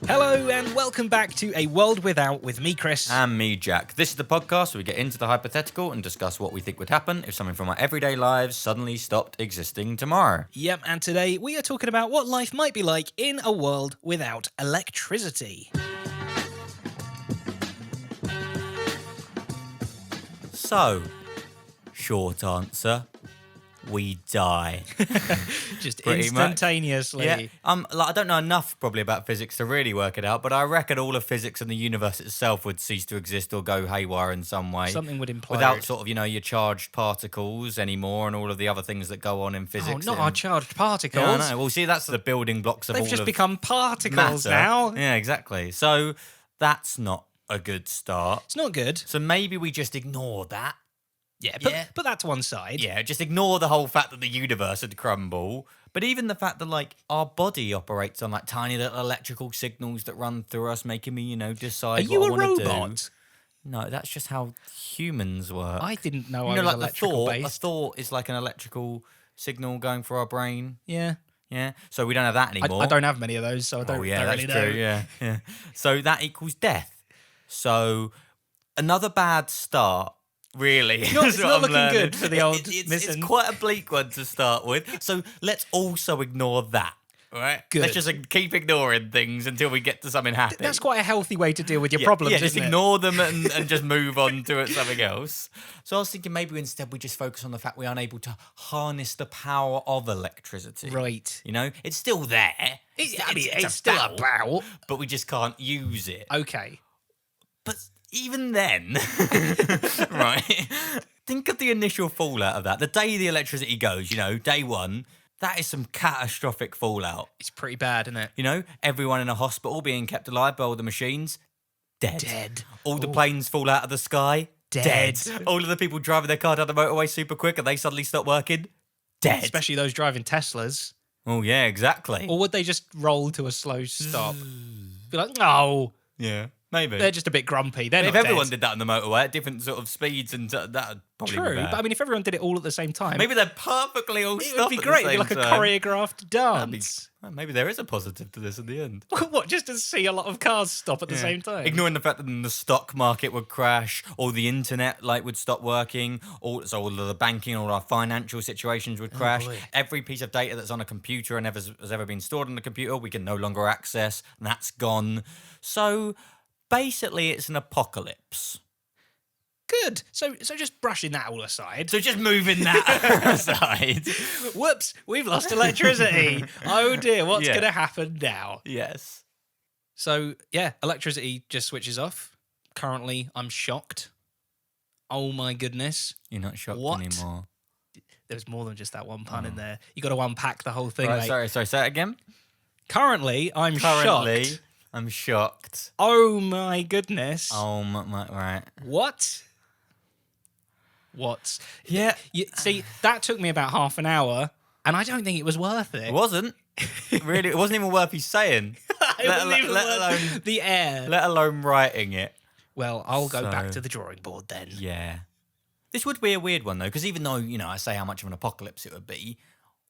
Hello and welcome back to A World Without with me, Kris. And me, Jack. This is the podcast where we get into the hypothetical and discuss what we think would happen if something from our everyday lives suddenly stopped existing tomorrow. Yep, and today we are talking about what life might be like in a world without electricity. So, short answer, we die. Just Pretty instantaneously. Yeah, I don't know enough probably about physics to really work it out, but I reckon all of physics and the universe itself would cease to exist or go haywire in some way. Something would implode. Without sort of, your charged particles anymore and all of the other things that go on in physics. Oh, not our charged particles. Yeah, I know. Well, see, that's the building blocks of They've all just of become particles matter. now. Yeah, exactly. So that's not a good start. It's not good. So maybe we just ignore that. Yeah, put that to one side. Yeah, just ignore the whole fact that the universe would crumble. But even the fact that, our body operates on, tiny little electrical signals that run through us, making me, decide Are you what a I want to do. robot? No, that's just how humans work. I didn't know I was electrical a based. thought is like an electrical signal going through our brain. Yeah. Yeah, so we don't have that anymore. I don't have many of those, so I don't, yeah, don't that's really know. true. Yeah. So that equals death. So another bad start. Really, It's not looking good for the old it's quite a bleak one to start with. So let's also ignore that. All right, Good. Let's just keep ignoring things until we get to something happy. That's quite a healthy way to deal with your problems, Yeah, just isn't it? ignore them and just move on to something else. So I was thinking maybe instead we just focus on the fact we aren't able to harness the power of electricity. Right. It's still there. It's still about. But we just can't use it. Okay. But even then, right, think of the initial fallout of that. The day the electricity goes, day one, that is some catastrophic fallout. It's pretty bad, isn't it? Everyone in a hospital being kept alive by all the machines, dead. All the Ooh. planes fall out of the sky, Dead. All of the people driving their car down the motorway super quick and they suddenly stop working, dead. Especially those driving Teslas. Oh, yeah, exactly. Or would they just roll to a slow stop? Be like, no, Yeah, maybe. they're just a bit grumpy. They're But not if everyone dead. did that on the motorway at different sort of speeds, and that would probably be True, bad. but I mean, if everyone did it all at the same time, Maybe they're perfectly all it stopped would be at great. the It'd be same like a time. choreographed dance. Well, maybe there is a positive to this in the end. What, just to see a lot of cars stop at the same time? Ignoring the fact that then the stock market would crash, or the internet would stop working, so all of the banking, all our financial situations would crash. boy. Every piece of data that's on a computer and has ever been stored on the computer, we can no longer access, and that's gone. So basically, it's an apocalypse. Good. So just brushing that all aside. So just moving that aside. Whoops, we've lost electricity. Oh dear, what's Yeah. going to happen now? Yes. So, yeah, electricity just switches off. Currently, I'm shocked. Oh my goodness. You're not shocked What? anymore. There's more than just that one pun in there. You got to unpack the whole thing, Right, mate. sorry, say it again. Currently, I'm Currently, shocked. I'm shocked. Oh my goodness. Oh my, right. What? What? Yeah. See, that took me about half an hour, and I don't think it was worth it. It wasn't. Really, it wasn't even worth you saying. It wasn't let even let worth alone- the air. Let alone writing it. Well, I'll go back So- to the drawing board then. Yeah. This would be a weird one, though, because even though, I say how much of an apocalypse it would be,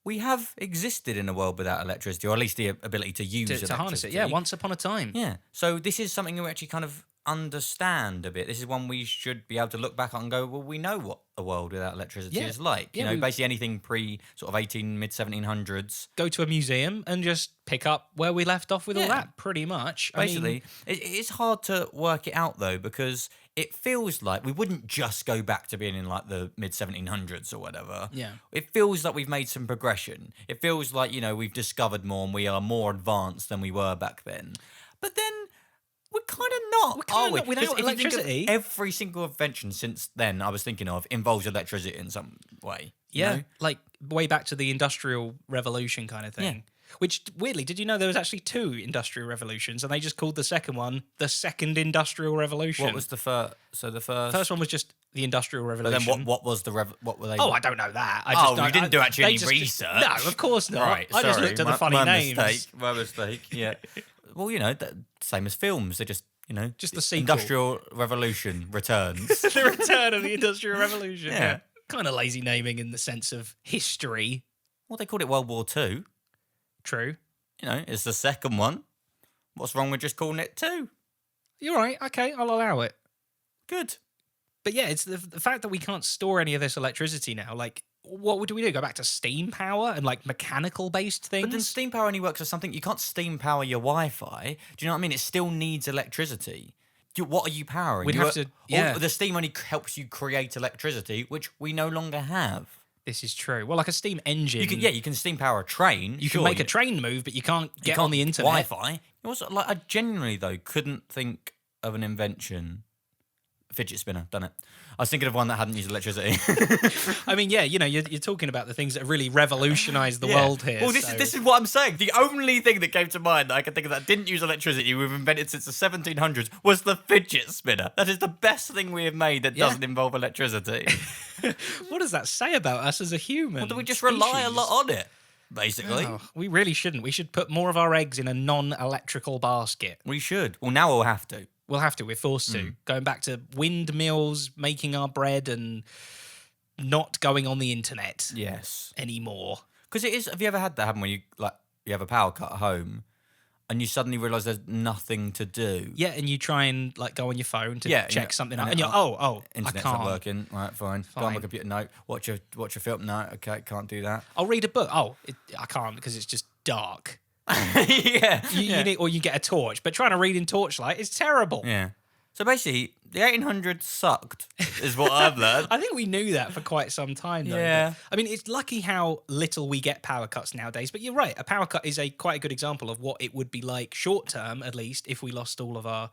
we have existed in a world without electricity, or at least the ability to use To electricity. harness it, yeah, once upon a time. Yeah. So this is something we actually kind of understand a bit. This is one we should be able to look back on and go, well, we know what a world without electricity Yeah. is like. Yeah, we- Basically anything pre sort of mid-1700s. Go to a museum and just pick up where we left off with all Yeah. that, pretty much. I mean, Basically, it's hard to work it out, though, because it feels like we wouldn't just go back to being in the mid-1700s or whatever. Yeah. It feels like we've made some progression. It feels like, we've discovered more and we are more advanced than we were back then. But then we're kind of not, We're kinda are we? not without 'Cause if you think of electricity. every single invention since then I was thinking of involves electricity in some way. you yeah, know? like way back to the Industrial Revolution kind of thing. Which, weirdly, did you know there was actually 2 industrial revolutions, and they just called the second one the Second Industrial Revolution? What was the first? So the first. First one was just the Industrial But Revolution. then what was the what were they? Oh, I don't know that. I Oh, just you didn't do actually they any just- research? No, of course not. Right, I just sorry, looked at the my- funny my names. My mistake. Yeah. Well, same as films. They're just Just the sequel. Industrial Revolution returns. The return of the Industrial Revolution. Yeah. Kind of lazy naming in the sense of history. Well, they called it World War Two. True. It's the second one. What's wrong with just calling it 2? You're right. Okay, I'll allow it. Good. But yeah, it's the fact that we can't store any of this electricity now. Like, what do we do? Go back to steam power and like mechanical based things? But then steam power only works for something. You can't steam power your Wi-Fi. Do you know what I mean? It still needs electricity. What are you powering? We'd have to. Yeah, the steam only helps you create electricity, which we no longer have. this is true. Well, like a steam engine. You can steam power a train. You can make a train move, but you can't get on the internet. Wi-Fi. It was like I genuinely though couldn't think of an invention. Fidget spinner, done it. I was thinking of one that hadn't used electricity. I mean, yeah, you're talking about the things that really revolutionised the world here. Well, this is what I'm saying. The only thing that came to mind that I can think of that didn't use electricity we've invented since the 1700s was the fidget spinner. That is the best thing we have made that doesn't involve electricity. What does that say about us as a human? Well, do we just rely a lot on it, basically? Oh, we really shouldn't. We should put more of our eggs in a non-electrical basket. We should. Well, now we'll have to. We'll have to. We're forced to. Going back to windmills, making our bread, and not going on the internet. Yes. Anymore. Because it is. Have you ever had that happen when you have a power cut at home, and you suddenly realise there's nothing to do? Yeah, and you try and like go on your phone to check something out, and you're internet's I can't. not working. Right, fine. Go on my computer. No. Watch a film. No. Okay, can't do that. I'll read a book. I can't because it's just dark. You need, or you get a torch, but trying to read in torchlight is terrible. Yeah. So basically, the 1800s sucked, is what I've learned. I think we knew that for quite some time, though. Yeah. I mean, it's lucky how little we get power cuts nowadays. But you're right, a power cut is quite a good example of what it would be like short term, at least, if we lost all of our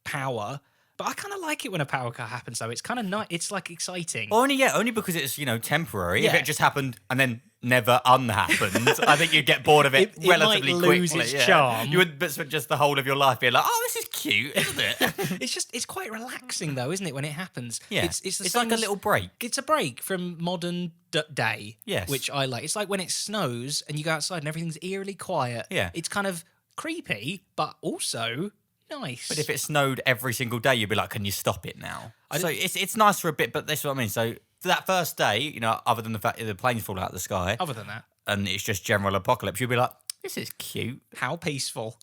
power. But I kind of like it when a power cut happens, though. It's kind of nice. It's like exciting. Only because it's temporary. Yeah. If it just happened and then never unhappened, I think you'd get bored of it relatively might quickly. Lose its charm. You would spend just the whole of your life being like, "Oh, this is cute, isn't it?" It's quite relaxing, though, isn't it? When it happens, yeah, it's like a little break. It's a break from modern day. Yes, which I like. It's like when it snows and you go outside and everything's eerily quiet. Yeah, it's kind of creepy, but also nice. But if it snowed every single day, you'd be like, "Can you stop it now?" So it's nice for a bit, but that's what I mean. So that first day, other than the fact that the planes fall out of the sky, other than that, and it's just general apocalypse, you'd be like, "This is cute. How peaceful."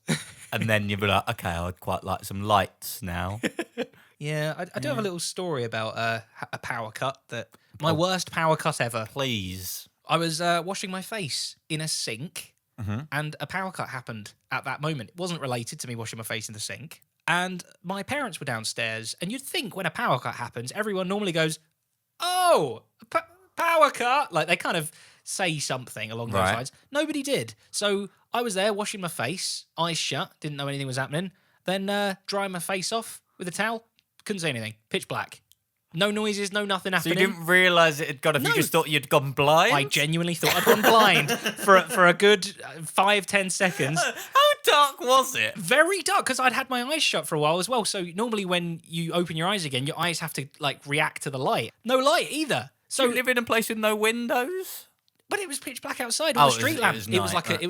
And then you'd be like, "Okay, I'd quite like some lights now." Yeah, I do have a little story about a power cut my worst power cut ever. Please. I was washing my face in a sink. And a power cut happened at that moment. It wasn't related to me washing my face in the sink. And my parents were downstairs. And you'd think when a power cut happens, everyone normally goes, "Oh, power cut." Like they kind of say something along those lines. Nobody did. So I was there washing my face, eyes shut, didn't know anything was happening. Then drying my face off with a towel. Couldn't see anything. Pitch black. No noises, no nothing happening. So you didn't realise it had gone off, you just thought you'd gone blind? I genuinely thought I'd gone blind for a good 5-10 seconds. How dark was it? Very dark, because I'd had my eyes shut for a while as well. So normally when you open your eyes again, your eyes have to react to the light. No light either. So you live in a place with no windows? But it was pitch black outside with a street lamp. It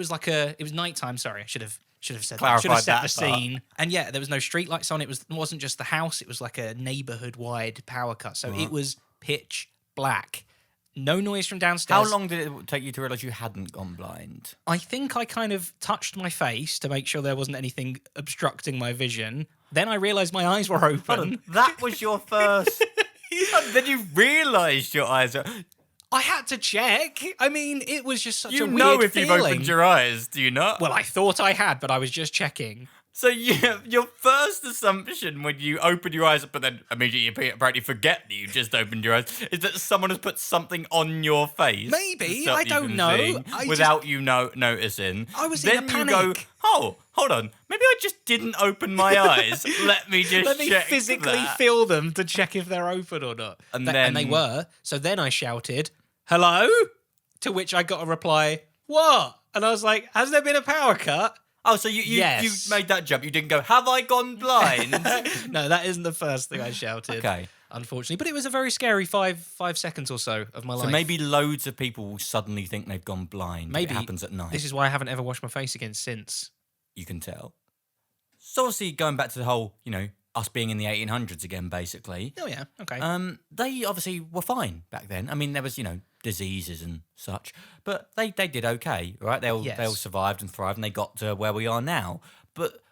was nighttime. Sorry, I should have said that. Should have set the scene. And yeah, there was no street lights on. It wasn't just the house. It was like a neighborhood-wide power cut. So it was pitch black. No noise from downstairs. How long did it take you to realise you hadn't gone blind? I think I kind of touched my face to make sure there wasn't anything obstructing my vision. Then I realised my eyes were open. That was your first... Then you realised your eyes were... I had to check. I mean, it was just such a weird feeling. You know if you've opened your eyes, do you not? Well, I thought I had, but I was just checking. So your first assumption when you open your eyes, but then immediately apparently forget that you just opened your eyes, is that someone has put something on your face. Maybe, I don't know. Without you noticing. I was in a panic. Then you go, "Oh, hold on. Maybe I just didn't open my eyes. Let me check physically that." feel them to check if they're open or not. And they were. So then I shouted, "Hello?" To which I got a reply, "What?" And I was like, "Has there been a power cut?" Oh, so you made that jump. You didn't go, "Have I gone blind?" No, that isn't the first thing I shouted. Okay. Unfortunately. But it was a very scary five seconds or so of my life. So maybe loads of people will suddenly think they've gone blind. Maybe it happens at night. This is why I haven't ever washed my face again since. You can tell. So obviously going back to the whole, us being in the 1800s again, basically. Oh, yeah. Okay. They obviously were fine back then. I mean, there was, diseases and such, but they did okay, right? They all survived and thrived, and they got to where we are now. But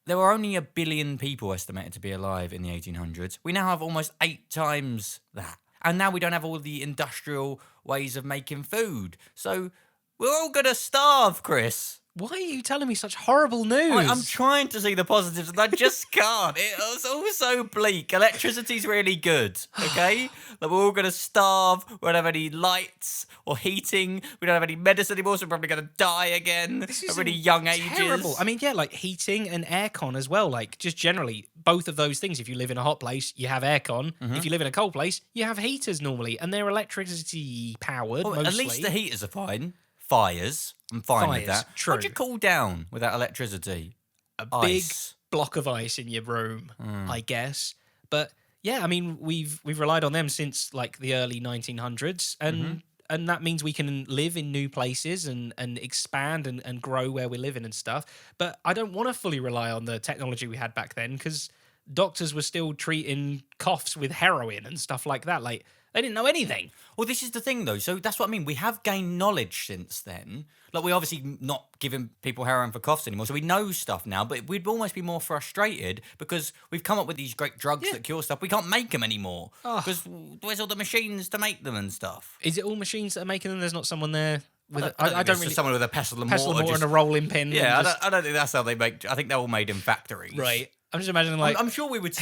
there were only 1 billion people estimated to be alive in the 1800s. We now have almost 8 times that. And now we don't have all the industrial ways of making food. So we're all going to starve, Kris. Why are you telling me such horrible news? I'm trying to see the positives and I just can't. It's all so bleak. Electricity's really good, okay? Like we're all going to starve. We don't have any lights or heating. We don't have any medicine anymore, so we're probably going to die again at really young ages. Terrible. I mean, yeah, like heating and aircon as well. Like just generally, both of those things. If you live in a hot place, you have aircon. If you live in a cold place, you have heaters normally, and they're electricity powered. Well, at least the heaters are fine. Fires. I'm fine with that. True. How'd you cool down without electricity? A big block of ice in your room, I guess. But yeah, I mean, we've relied on them since like the early 1900s, and that means we can live in new places and expand and grow where we're living and stuff. But I don't want to fully rely on the technology we had back then, because doctors were still treating coughs with heroin and stuff like that. Like, they didn't know anything. Well, this is the thing, though. So that's what I mean. We have gained knowledge since then. Like, we're obviously not giving people heroin for coughs anymore, so we know stuff now, but we'd almost be more frustrated because we've come up with these great drugs that cure stuff. We can't make them anymore because where's all the machines to make them and stuff? Is it all machines that are making them? There's not someone there with I don't really... someone with a pestle and pestle mortar and a rolling pin. Yeah, I don't think that's how they make... I think they're all made in factories. Right. I'm just imagining like... I'm sure we would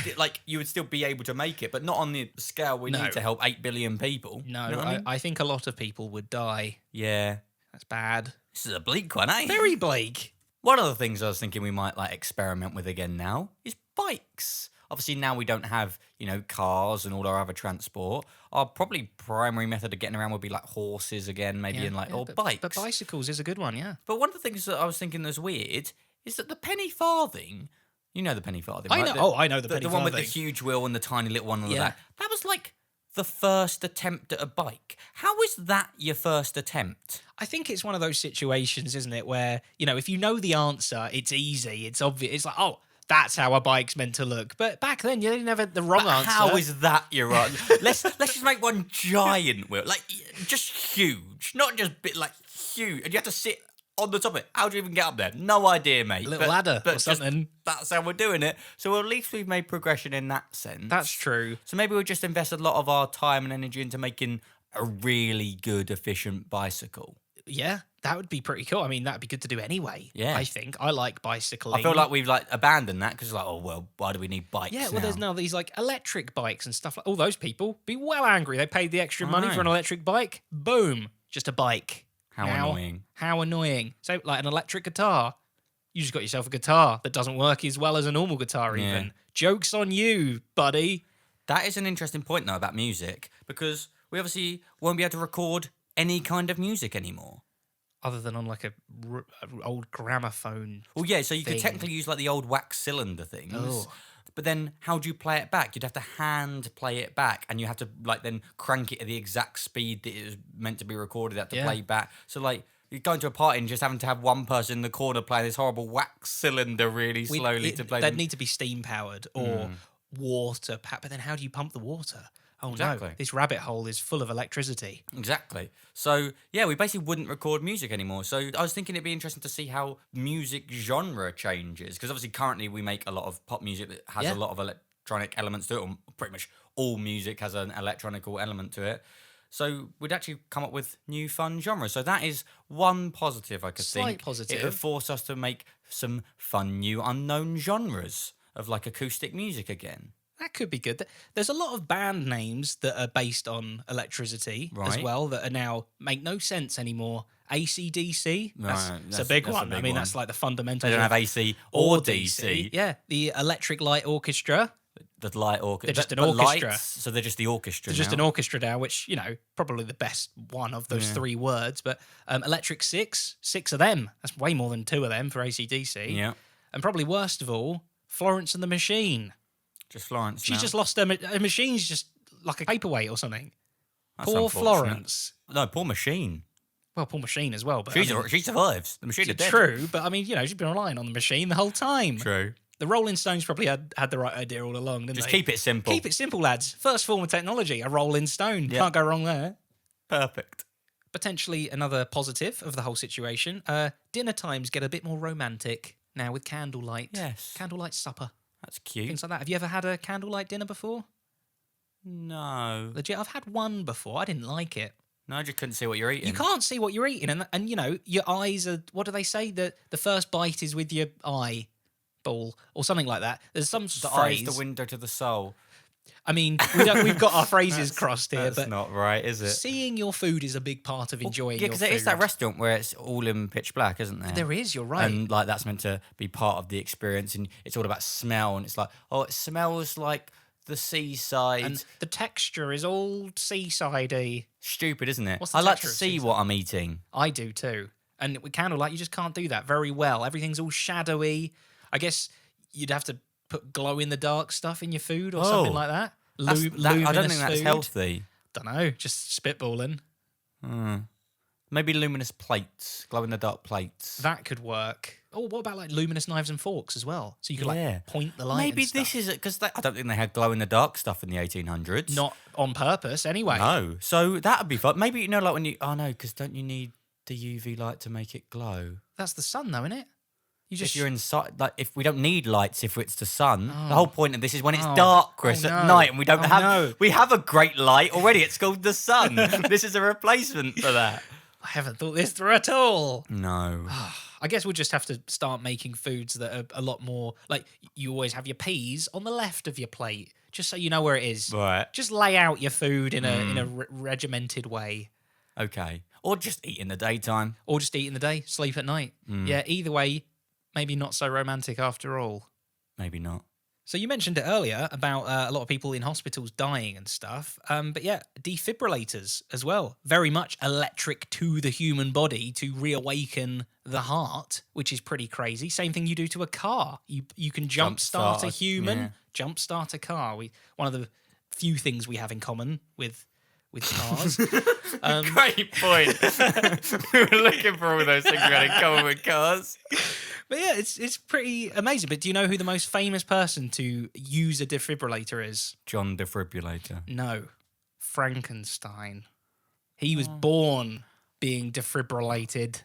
you would still be able to make it, but not on the scale we need to help 8 billion people. No, you know what I think a lot of people would die. Yeah. That's bad. This is a bleak one, eh? Very bleak. One of the things I was thinking we might like experiment with again now is bikes. Obviously now we don't have, cars and all our other transport. Our probably primary method of getting around would be like horses again, maybe or bikes. But bicycles is a good one, yeah. But one of the things that I was thinking that's weird is that the penny farthing... You know the penny farthing, I right? know. I know the penny farthing. The one with the huge wheel and the tiny little one on the back. That was like the first attempt at a bike. How is that your first attempt? I think it's one of those situations, isn't it, where, if you know the answer, it's easy, it's obvious. It's like, oh, that's how a bike's meant to look. But back then, you didn't have the wrong answer. How is that your answer? let's just make one giant wheel, like just huge, not just bit like huge, and you have to sit on the top of it. How do you even get up there? No idea, mate. A little ladder or something. That's how we're doing it. So at least we've made progression in that sense. That's true. So maybe we'll just invest a lot of our time and energy into making a really good, efficient bicycle. Yeah, that would be pretty cool. I mean, that'd be good to do anyway. Yeah. I think. I like bicycling. I feel like we've abandoned that because why do we need bikes now? There's now these electric bikes and stuff. All those people be well angry. They paid the extra money for an electric bike. Boom. Just a bike. Annoying. How annoying. So, like an electric guitar. You just got yourself a guitar that doesn't work as well as a normal guitar even. Joke's on you, buddy. That is an interesting point, though, about music, because we obviously won't be able to record any kind of music anymore. Other than on like a old gramophone. Well, yeah, so you could technically use like the old wax cylinder things. Oh. But then how do you play it back? You'd have to hand play it back, and you have to then crank it at the exact speed that it was meant to be recorded at to play back. So you're going to a party and just having to have one person in the corner playing this horrible wax cylinder really slowly to play. They'd need to be steam powered or water powered. But then how do you pump the water? Oh exactly. No, this rabbit hole is full of electricity. Exactly. So, yeah, we basically wouldn't record music anymore. So I was thinking it'd be interesting to see how music genre changes. Because obviously currently we make a lot of pop music that has a lot of electronic elements to it. Or pretty much all music has an electronical element to it. So we'd actually come up with new fun genres. So that is one positive I could think. Slight positive. It would force us to make some fun new unknown genres of acoustic music again. That could be good. There's a lot of band names that are based on electricity as well that are now make no sense anymore. ACDC, that's a big one. That's like the fundamental. They don't have AC or DC. Yeah, the Electric Light Orchestra. The light orchestra. They're just an orchestra. Lights, so they're just the orchestra. They're just an orchestra now, which probably the best one of those three words. But Electric Six of them. That's way more than two of them for ACDC. Yeah, and probably worst of all, Florence and the Machine. Just Florence. She's just lost her machine's just like a paperweight or something. That's poor Florence. No, poor Machine. Well, poor Machine as well. But she survives. The machine is dead. True, but she's been relying on the machine the whole time. True. The Rolling Stones probably had the right idea all along, didn't they? Just keep it simple. Keep it simple, lads. First form of technology, a Rolling Stone. Yep. Can't go wrong there. Perfect. Potentially another positive of the whole situation. Dinner times get a bit more romantic. now with candlelight. Yes. Candlelight supper. That's cute. Things like that. Have you ever had a candlelight dinner before? No. Legit, I've had one before. I didn't like it. No, I just couldn't see what you're eating. You can't see what you're eating, and you know your eyes are. What do they say? The first bite is with your eyeball or something like that. There's some The phrase. eye's the window to the soul. I mean, we've got our phrases crossed here, That's but not right, is it? seeing your food is a big part of enjoying your because food. there is that restaurant where it's all in pitch black, isn't there? There is. You're right. And like that's meant to be part of the experience, and it's all about smell, and it's like, oh, it smells like the seaside. And the texture is all seasidey. Stupid, isn't it? What's the I like to texture of see seaside? what I'm eating. I do too. And with candlelight, you just can't do that very well. Everything's all shadowy. I guess you'd have to put glow-in-the-dark stuff in your food or something like that. I don't think that's food. healthy. Don't know. Just spitballing. Maybe luminous plates, glow in the dark plates. That could work. Oh, what about like luminous knives and forks as well? So you could like point the light. Maybe and stuff. this is it because I don't think they had glow in the dark stuff in the 1800s. Not on purpose, anyway. No. So that would be fun. Maybe you know, like when you. Oh no, because don't you need the UV light to make it glow? That's the sun, though, isn't it? You just If you're inside, like if we don't need lights, if it's the sun, the whole point of this is when it's dark, Chris, at night, and we don't we have a great light already. It's called the sun. This is a replacement for that. I haven't thought this through at all. No. I guess we'll just have to start making foods that are a lot more like you always have your peas on the left of your plate, just so you know where it is. Right. Just lay out your food in a regimented way, Okay. Or just eat in the daytime. or just eat in the day, sleep at night. Yeah, either way, maybe not so romantic after all. Maybe not. So you mentioned it earlier about a lot of people in hospitals dying and stuff. But yeah, defibrillators as well. Very much electric to the human body to reawaken the heart, which is pretty crazy. Same thing you do to a car. You can jumpstart a human, jumpstart a car. One of the few things we have in common with cars. Great point. We were looking for all those things we had in common with cars. But yeah, it's pretty amazing. But do you know who the most famous person to use a defibrillator is? John Defibrillator. No, Frankenstein. He was born being defibrillated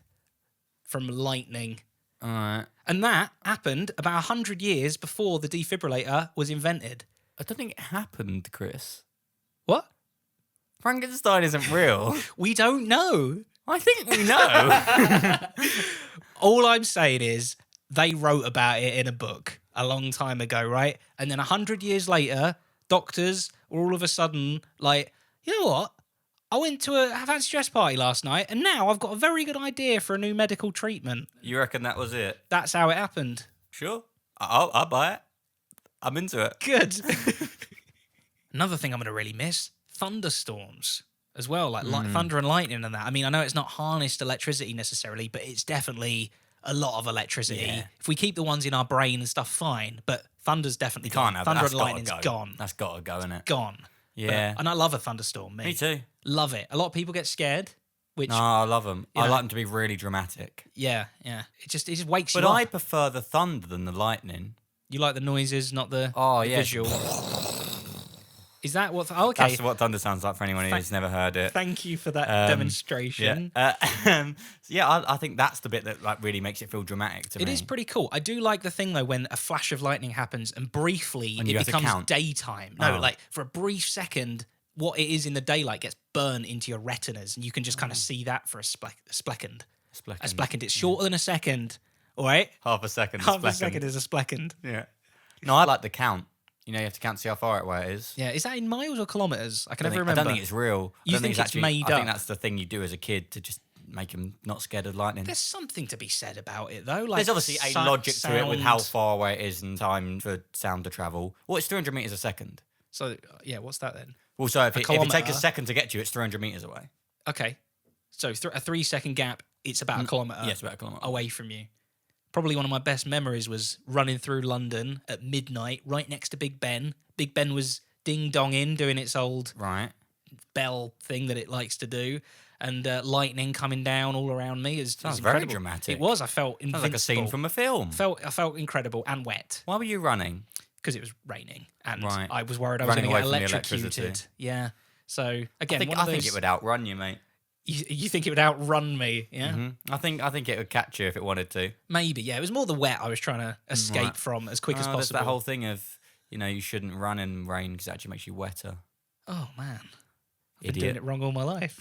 from lightning. All right. And that happened about 100 years before the defibrillator was invented. I don't think it happened, Chris. What? Frankenstein isn't real. We don't know. I think we know. All I'm saying is they wrote about it in a book a long time ago, right? And then 100 years later, doctors were all of a sudden like, you know what? I went to a fancy dress party last night, and now I've got a very good idea for a new medical treatment. You reckon that was it? That's how it happened. Sure. I'll buy it. I'm into it. Good. Another thing I'm going to really miss, thunderstorms as well, like thunder and lightning and that. I mean, I know it's not harnessed electricity necessarily, but it's definitely a lot of electricity. Yeah. If we keep the ones in our brain and stuff, fine, but thunder's definitely Can't have it. Thunder That's and gotta lightning's go. gone. That's got to go, innit? Gone. Yeah. And I love a thunderstorm, Me too. Love it. A lot of people get scared, which, No, I love them. You I know. like them to be really dramatic. yeah. It just wakes But you up. I prefer the thunder than the lightning. You like the noises, not the Yeah. visual. Is that what... okay. That's what thunder sounds like for anyone who's never heard it. Thank you for that Yeah. demonstration. I think that's the bit that like really makes it feel dramatic to me. It is pretty cool. I do like the thing though when a flash of lightning happens and briefly And you it have to becomes count. daytime. No, Oh. like for a brief second, what it is in the daylight gets burned into your retinas, and you can just kind of see that for a splecond. A splecond. It's shorter than a second. All right, Half a second. half a second is a splecond. Yeah. No, I like the count. You know, you have to count to see how far away it is. Yeah, is that in miles or kilometers? I can I never don't remember. think it's real. You I don't think it's actually, made I think up? that's the thing you do as a kid to just make him not scared of lightning. There's something to be said about it though. Like There's obviously a logic to it with how sound. far away it is and time for sound to travel. Well, it's 300 meters a second. So yeah, what's that then? Well, so if it takes kilometre. a second to get to you, it's 300 meters away. Okay, so a 3 second gap. It's about a kilometer. Yes, about a kilometre. away from you. Probably one of my best memories was running through London at midnight, right next to Big Ben. Big Ben was ding-donging, doing its old Right. bell thing that it likes to do, and lightning coming down all around me. Sounds It's very incredible. dramatic. It was. I felt invincible. Sounds like a scene from a film. I felt incredible and wet Why were you running? because it was raining, and Right. I was worried I was going Running to get away from the electrocuted. electricity. Yeah. So again, I think, one of I think those- it would outrun you, mate. You think it would outrun me? Yeah, I think it would catch you if it wanted to. maybe. Yeah, it was more the wet I was trying to escape from as quick as There's possible. that whole thing of you shouldn't run in rain because it actually makes you wetter. Oh man, I've been Idiot. doing it wrong all my life.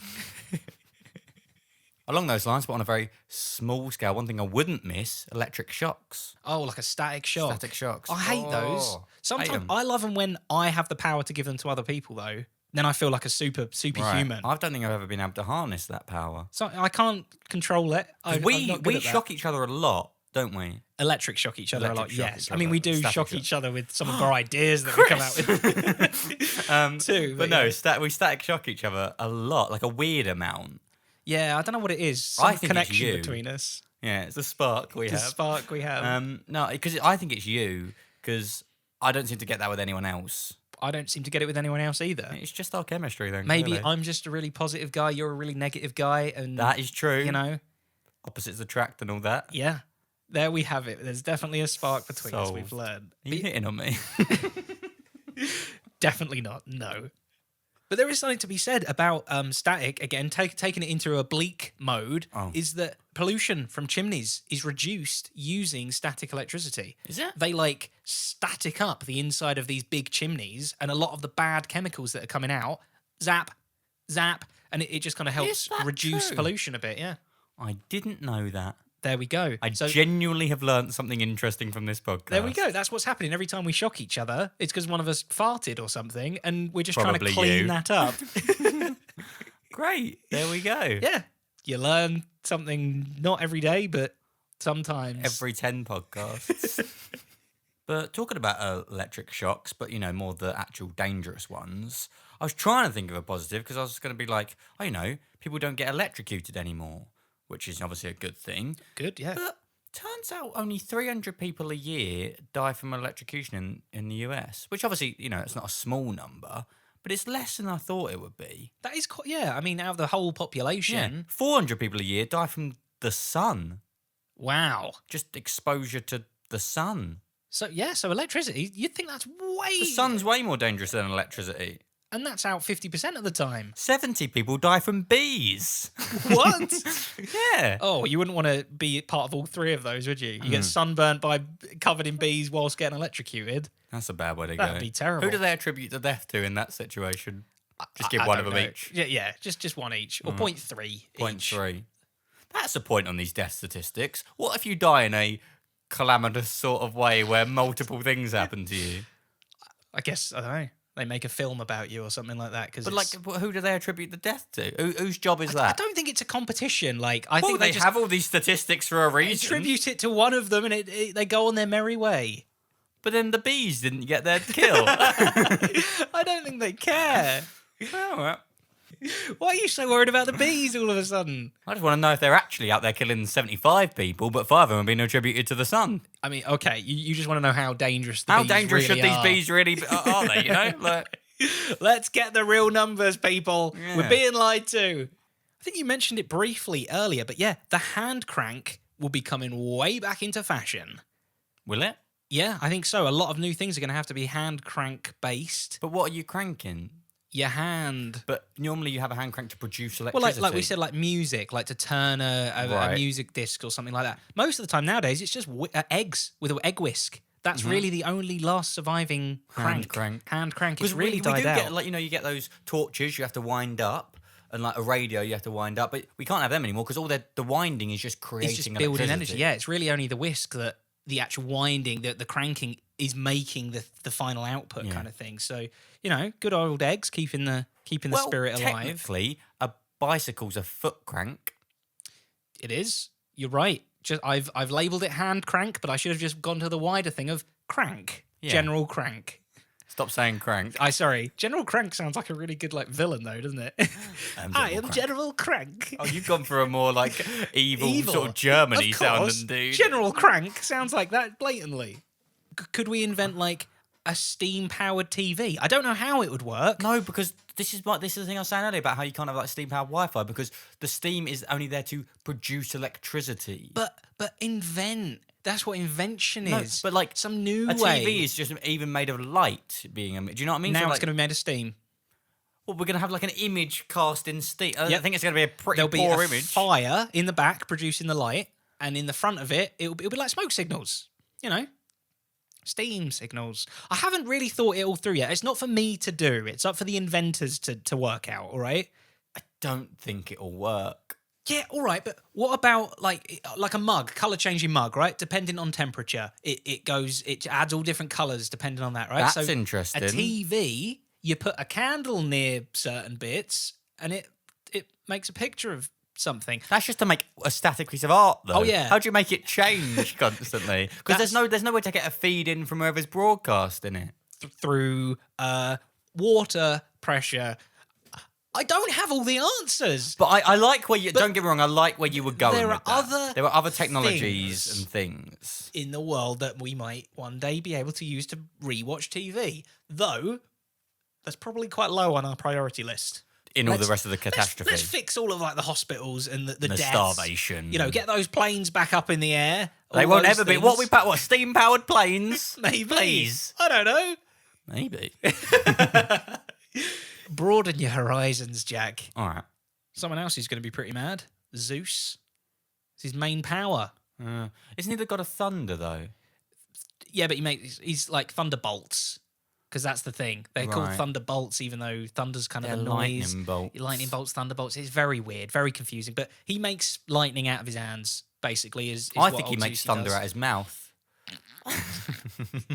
Along those lines, but on a very small scale, one thing I wouldn't miss: electric shocks. Oh, like a static shock. Static shocks. I hate those. Oh, Sometimes hate 'em. I love them when I have the power to give them to other people, though. Then I feel like a superhuman. I don't think I've ever been able to harness that power. So I can't control it. I'm We not good at that. shock each other a lot, don't we? Electric shock each other a lot. Electric shock Yes, each I mean other. we do Static shock shock. each other with some of our ideas that we come out with too. But no, we static shock each other a lot, like a weird amount. Yeah, I don't know what it is. I Some think it's connection you. between us. Yeah, it's the spark we The have. spark we have. No, because I think it's you, because I don't seem to get that with anyone else. I don't seem to get it with anyone else either. It's just our chemistry then. Maybe clearly. I'm just a really positive guy. You're a really negative guy, and That is true. you know, Opposites attract and all that. yeah. There we have it. There's definitely a spark between us. Solved. We've learned. Are you hitting on me? Definitely not. No. But there is something to be said about static. Again, taking it into a bleak mode, is that pollution from chimneys is reduced using static electricity. Is it? They like static up the inside of these big chimneys, and a lot of the bad chemicals that are coming out, zap, and it just kind of helps that reduce true? pollution a bit. Yeah. I didn't know that. There we go. I genuinely have learned something interesting from this podcast. There we go. That's what's happening every time we shock each other. It's because one of us farted or something, and we're just Probably trying to clean you. that up. Great. There we go. Yeah, you learn something not every day, but sometimes. Every 10 podcasts. But talking about electric shocks, but more the actual dangerous ones, I was trying to think of a positive because I was going to be like, people don't get electrocuted anymore, which is obviously a good thing. Good, yeah. But turns out only 300 people a year die from electrocution in the US, which obviously, it's not a small number, but it's less than I thought it would be. That is quite, yeah. I mean, out of the whole population. 400 people a year die from the sun. Wow. Just exposure to the sun. So electricity, you'd think that's way. The sun's way more dangerous than electricity. And that's out 50% of the time. 70 people die from bees. What? Yeah. Oh, you wouldn't want to be part of all three of those, would you? You get sunburnt by covered in bees whilst getting electrocuted. That's a bad way to go. That'd be terrible. Who do they attribute the death to in that situation? Just give I one of don't them know. each. Yeah, just one each. Or 0.3 each. 0.3. That's a point on these death statistics. What if you die in a calamitous sort of way where multiple things happen to you? I guess, I don't know. They make a film about you or something like that. But who do they attribute the death to? Whose job is that? I don't think it's a competition. I Well, think they just have all these statistics for a reason. attribute it to one of them, and they go on their merry way. But then the bees didn't get their kill. I don't think they care. Well, Why are you so worried about the bees all of a sudden? I just want to know if they're actually out there killing 75 people, but 5 of them have been attributed to the sun. I mean, okay, you just want to know how dangerous the How bees dangerous really should these are. bees really be? Are they, Like, Let's get the real numbers, people. Yeah. We're being lied to. I think you mentioned it briefly earlier, but yeah, the hand crank will be coming way back into fashion. will it? Yeah, I think so. A lot of new things are going to have to be hand crank based. But what are you cranking? Your hand. But normally you have a hand crank to produce Well, electricity. like we said, like music, like to turn a Right. music disc or something like that. Most of the time nowadays, it's just eggs with an egg whisk. That's really the only last surviving Hand crank. crank. Hand crank. It's Because really we died do out. get, you get those torches you have to wind up, and like a radio you have to wind up, but we can't have them anymore because all the winding is just creating It's just building energy. electricity. Yeah, it's really only the whisk that the actual winding, the cranking is making the final output kind of thing. So, good old eggs keeping the spirit alive. Technically, a bicycle's a foot crank. It is. You're right. Just I've labeled it hand crank, but I should have just gone to the wider thing of crank. Yeah. General crank. Stop saying crank. Sorry. General Crank sounds like a really good villain though, doesn't it? Hi, I'm Crank. General Crank. Oh, you've gone for a more evil sort of Germany Of course. sounding dude. General Crank sounds like that blatantly. Could we invent a steam powered TV? I don't know how it would work. No, because this is the thing I was saying earlier about how you can't have steam powered Wi-Fi because the steam is only there to produce electricity. But invent. That's what invention No, is. but some new a way. TV is just even made of light. Do you know what I mean? Now So, it's going to be made of steam. Well, we're going to have like an image cast in steel. I think it's going to be a pretty There'll poor be a image. fire in the back producing the light, and in the front of it'll be like smoke signals, steam signals. I haven't really thought it all through yet. It's not for me to do. It's up for the inventors to work out, all right? I don't think it'll work. Yeah, all right, but what about like a mug, color-changing mug, right? Depending on temperature, it adds all different colors depending on that, right? That's interesting. A TV, you put a candle near certain bits, and it makes a picture of something. That's just to make a static piece of art, though. Oh, yeah. How do you make it change constantly? Because there's no way to get a feed in from whoever's broadcasting it. Through water pressure. I don't have all the answers. But I like where you... Don't get me wrong, I like where you were going there with are that. There are other technologies things and things in the world that we might one day be able to use to rewatch TV. Though, that's probably quite low on our priority list. In all the rest of the catastrophes. Let's fix all of like the hospitals and the deaths. Starvation. Get those planes back up in the air. They won't ever be. What steam-powered planes? Maybe. Please. I don't know. Maybe. Broaden your horizons, Jack. All right. Someone else who's going to be pretty mad. Zeus. It's his main power. Isn't he the god of thunder, though? Yeah, but he's like thunderbolts. Because that's the thing. They're called Right. thunderbolts, even though thunder's kind of a noise. Lightning bolts. Lightning bolts, thunderbolts. It's very weird, very confusing. But he makes lightning out of his hands, basically. I think he makes thunder out his mouth. Are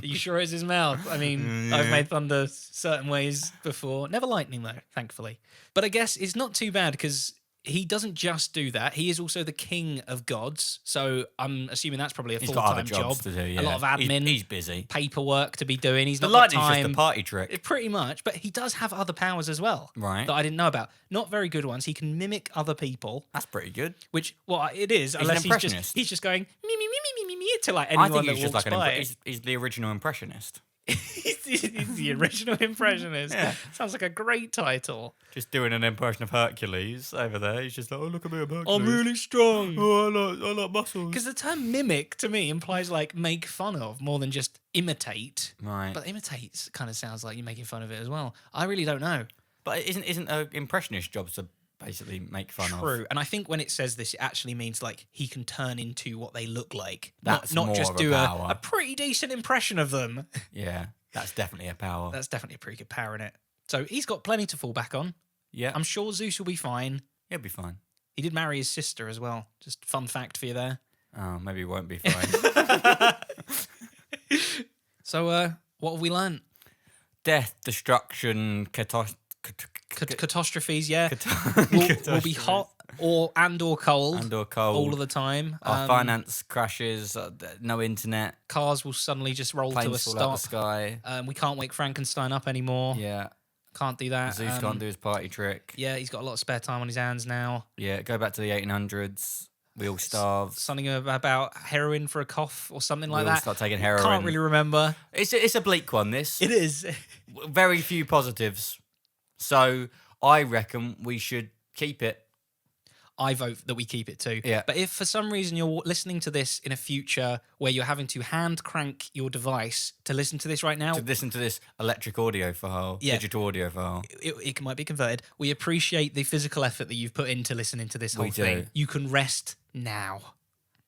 you sure it's his mouth? I mean, I've made thunder certain ways before. Never lightning, though, thankfully. But I guess it's not too bad because he doesn't just do that. He is also the king of gods. So I'm assuming that's probably a He's got other full-time jobs job. to do, yeah. A lot of admin. He's busy. Paperwork to be doing. He's The not got lightning's time. just a party trick. Pretty much. But he does have other powers as well. Right. That I didn't know about. Not very good ones. He can mimic other people. That's pretty good. Which, it is. He's unless an impressionist. he's just going, me, me, me, me, me, me, me, to like anyone I think that he's just walks like by. he's the original impressionist. He's the original impressionist. Yeah. Sounds like a great title. Just doing an impression of Hercules over there. He's just like, oh, look at me, I'm Hercules. I'm really strong. Oh, I like muscles. Because the term mimic to me implies like make fun of more than just imitate. Right. But imitate kind of sounds like you're making fun of it as well. I really don't know. But isn't an impressionist job to basically make fun of? True. And I think when it says this, it actually means like he can turn into what they look like. That's not more just of a do power. a pretty decent impression of them. Yeah, that's definitely a power. That's definitely a pretty good power in it. So he's got plenty to fall back on. Yeah. I'm sure Zeus will be fine. He'll be fine. He did marry his sister as well. Just fun fact for you there. Oh, maybe he won't be fine. So, what have we learned? Death, destruction, Catastrophes, yeah. We'll be Catastrophes. hot or cold. And or cold. All of the time. Our finance crashes, no internet, Cars will suddenly just roll to a planes fall out stop. the sky. We can't wake Frankenstein up anymore. Yeah. Can't do that. Zeus can't do his party trick. Yeah, he's got a lot of spare time on his hands now. Yeah, go back to the 1800s. We all starve. Something about heroin for a cough or something like We all that. start taking heroin. Can't really remember. It's a bleak one, this. It is. Very few positives. So I reckon we should keep it. I vote that we keep it too. Yeah. But if for some reason you're listening to this in a future where you're having to hand crank your device to listen to this right now, To listen to this electric audio file, Yeah. digital audio file. it might be converted. We appreciate the physical effort that you've put into listening to this whole We do. thing. You can rest now.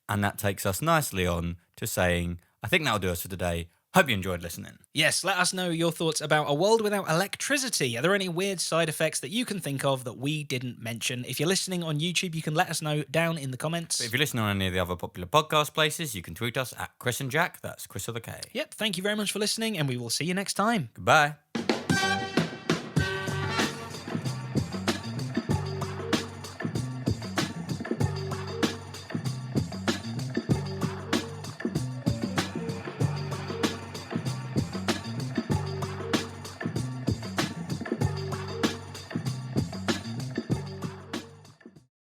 And that takes us nicely on to saying, I think that'll do us for today. Hope you enjoyed listening. Yes, let us know your thoughts about a world without electricity. Are there any weird side effects that you can think of that we didn't mention? If you're listening on YouTube, you can let us know down in the comments. If you're listening on any of the other popular podcast places, you can tweet us at krisandjack. That's Kris with a K. Yep, thank you very much for listening, and we will see you next time. Goodbye.